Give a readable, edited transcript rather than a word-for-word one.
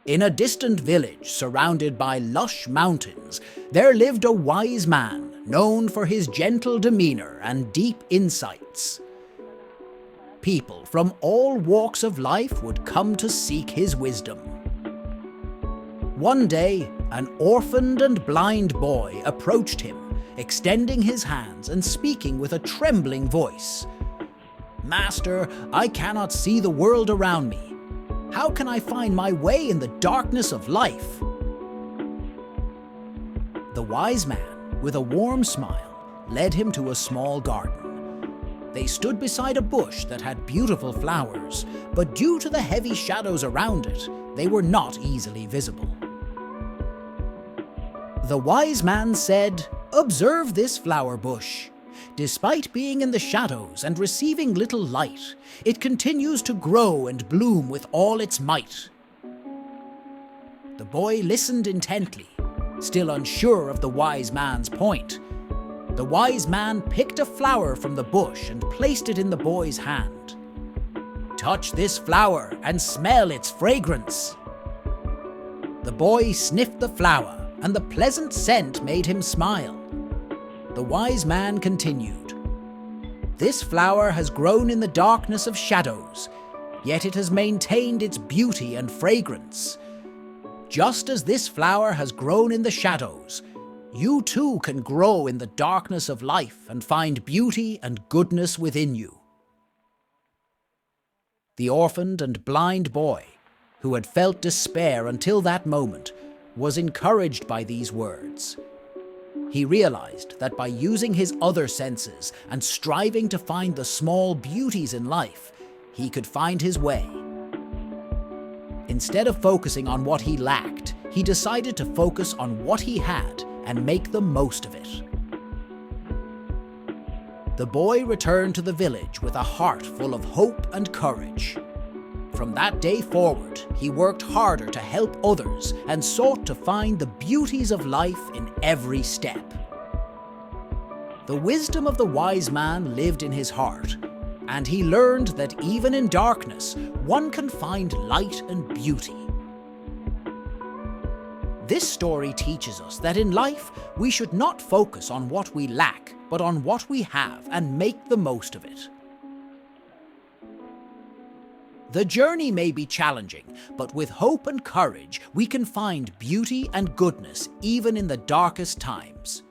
In a distant village surrounded by lush mountains, there lived a wise man known for his gentle demeanor and deep insights. People from all walks of life would come to seek his wisdom. One day, an orphaned and blind boy approached him, extending his hands and speaking with a trembling voice. "Master, I cannot see the world around me. How can I find my way in the darkness of life?" The wise man, with a warm smile, led him to a small garden. They stood beside a bush that had beautiful flowers, but due to the heavy shadows around it, they were not easily visible. The wise man said, "Observe this flower bush. Despite being in the shadows and receiving little light, it continues to grow and bloom with all its might." The boy listened intently, still unsure of the wise man's point. The wise man picked a flower from the bush and placed it in the boy's hand. "Touch this flower and smell its fragrance." The boy sniffed the flower, and the pleasant scent made him smile. The wise man continued, "This flower has grown in the darkness of shadows, yet it has maintained its beauty and fragrance. Just as this flower has grown in the shadows, you too can grow in the darkness of life and find beauty and goodness within you." The orphaned and blind boy, who had felt despair until that moment, was encouraged by these words. He realized that by using his other senses and striving to find the small beauties in life, he could find his way. Instead of focusing on what he lacked, he decided to focus on what he had and make the most of it. The boy returned to the village with a heart full of hope and courage. From that day forward, he worked harder to help others and sought to find the beauties of life in every step. The wisdom of the wise man lived in his heart, and he learned that even in darkness, one can find light and beauty. This story teaches us that in life, we should not focus on what we lack, but on what we have and make the most of it. The journey may be challenging, but with hope and courage, we can find beauty and goodness even in the darkest times.